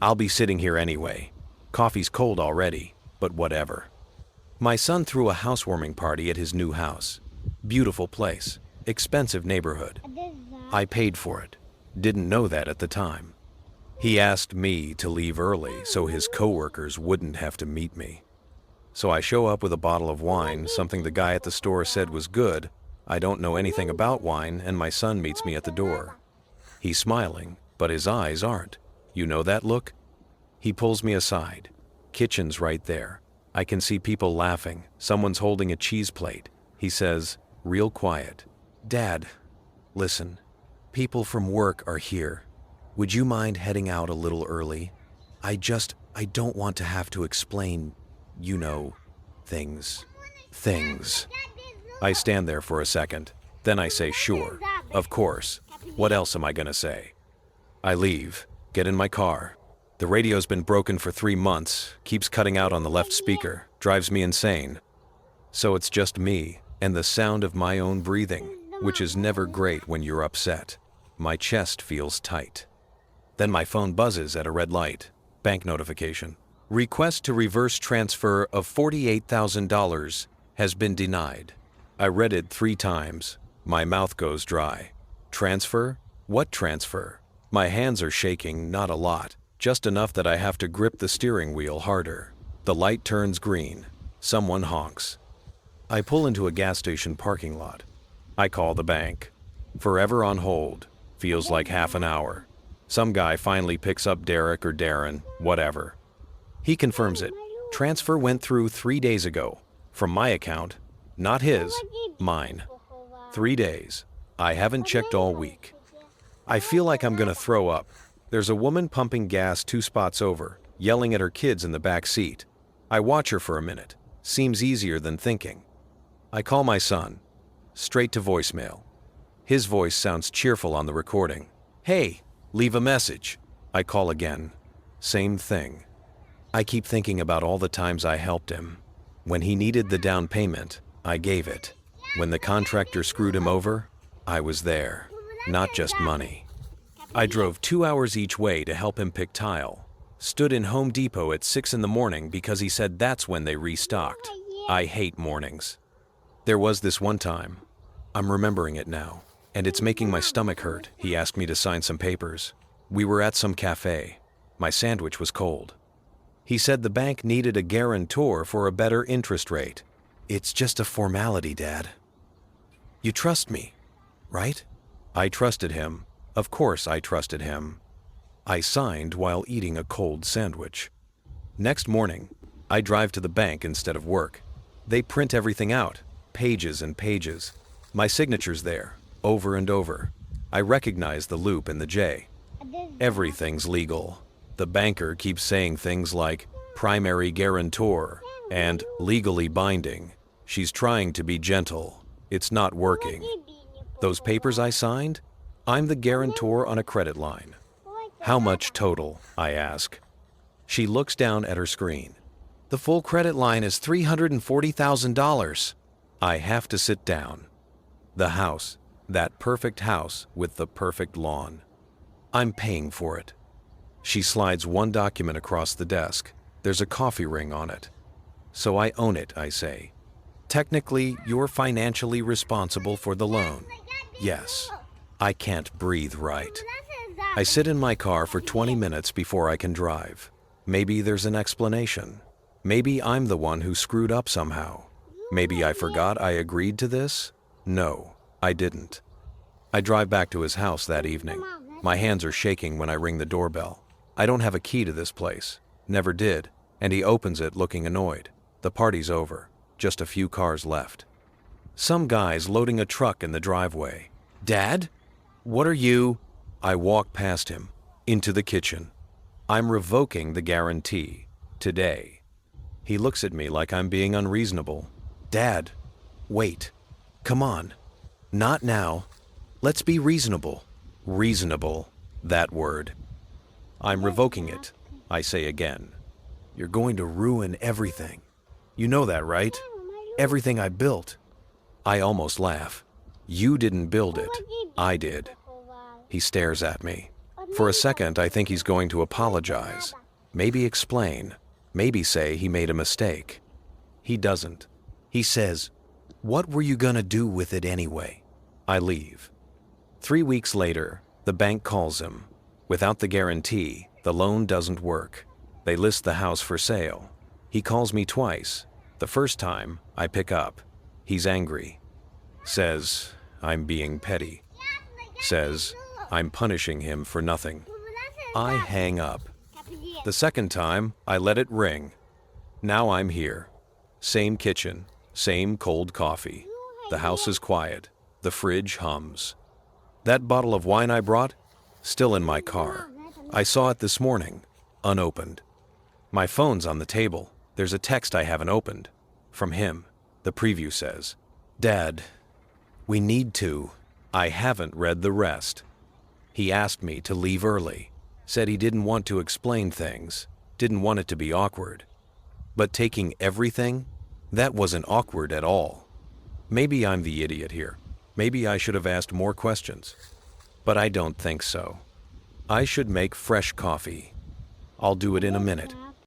I'll be sitting here anyway. Coffee's cold already, but whatever. My son threw a housewarming party at his new house. Beautiful place, expensive neighborhood. I paid for it. Didn't know that at the time. He asked me to leave early so his coworkers wouldn't have to meet me. So I show up with a bottle of wine, something the guy at the store said was good. I don't know anything about wine, and my son meets me at the door. He's smiling, but his eyes aren't. You know that look? He pulls me aside. Kitchen's right there. I can see people laughing. Someone's holding a cheese plate. He says, real quiet, "Dad, listen, people from work are here. Would you mind heading out a little early? I don't want to have to explain, you know, things. I stand there for a second. Then I say, sure, of course. What else am I gonna say? I leave, get in my car. The radio's been broken for 3 months, keeps cutting out on the left speaker, drives me insane. So it's just me and the sound of my own breathing, which is never great when you're upset. My chest feels tight. Then my phone buzzes at a red light. Bank notification. Request to reverse transfer of $48,000 has been denied. I read it 3 times. My mouth goes dry. Transfer? What transfer? My hands are shaking, not a lot, just enough that I have to grip the steering wheel harder. The light turns green. Someone honks. I pull into a gas station parking lot. I call the bank. Forever on hold. Feels like half an hour. Some guy finally picks up Derek or Darren, whatever. He confirms it. Transfer went through 3 days ago. From my account. Not his, mine. 3 days. I haven't checked all week. I feel like I'm gonna throw up. There's a woman pumping gas 2 spots over, yelling at her kids in the back seat. I watch her for a minute. Seems easier than thinking. I call my son. Straight to voicemail. His voice sounds cheerful on the recording. Hey, leave a message. I call again. Same thing. I keep thinking about all the times I helped him. When he needed the down payment, I gave it. When the contractor screwed him over, I was there. Not just money. I drove 2 hours each way to help him pick tile. Stood in Home Depot at 6 in the morning because he said that's when they restocked. I hate mornings. There was this one time. I'm remembering it now, and it's making my stomach hurt. He asked me to sign some papers. We were at some cafe. My sandwich was cold. He said the bank needed a guarantor for a better interest rate. It's just a formality, Dad. You trust me, right? I trusted him. Of course I trusted him. I signed while eating a cold sandwich. Next morning, I drive to the bank instead of work. They print everything out, pages and pages. My signature's there, over and over. I recognize the loop and the J. Everything's legal. The banker keeps saying things like primary guarantor and legally binding. She's trying to be gentle. It's not working. Those papers I signed? I'm the guarantor on a credit line. How much total? I ask. She looks down at her screen. The full credit line is $340,000. I have to sit down. The house, that perfect house with the perfect lawn. I'm paying for it. She slides one document across the desk. There's a coffee ring on it. So I own it, I say. Technically, you're financially responsible for the loan. Yes. I can't breathe right. I sit in my car for 20 minutes before I can drive. Maybe there's an explanation. Maybe I'm the one who screwed up somehow. Maybe I forgot I agreed to this? No, I didn't. I drive back to his house that evening. My hands are shaking when I ring the doorbell. I don't have a key to this place. Never did. And he opens it looking annoyed. The party's over. Just a few cars left. Some guy's loading a truck in the driveway. Dad? What are you? I walk past him, into the kitchen. I'm revoking the guarantee. Today. He looks at me like I'm being unreasonable. Dad, wait. Come on. Not now. Let's be reasonable. Reasonable. That word. I'm revoking it, I say again. You're going to ruin everything. You know that, right? Everything I built. I almost laugh. You didn't build it. I did. He stares at me. For a second, I think he's going to apologize, maybe explain, maybe say he made a mistake. He doesn't. He says, "What were you gonna do with it anyway?" I leave. 3 weeks later, the bank calls him. Without the guarantee, the loan doesn't work. They list the house for sale. He calls me twice. The first time, I pick up. He's angry. Says, I'm being petty. Says, I'm punishing him for nothing. I hang up. The second time, I let it ring. Now I'm here. Same kitchen, same cold coffee. The house is quiet. The fridge hums. That bottle of wine I brought? Still in my car. I saw it this morning, unopened. My phone's on the table. There's a text I haven't opened. From him. The preview says, "Dad, we need to." I haven't read the rest. He asked me to leave early. Said he didn't want to explain things. Didn't want it to be awkward. But taking everything? That wasn't awkward at all. Maybe I'm the idiot here. Maybe I should have asked more questions. But I don't think so. I should make fresh coffee. I'll do it in a minute.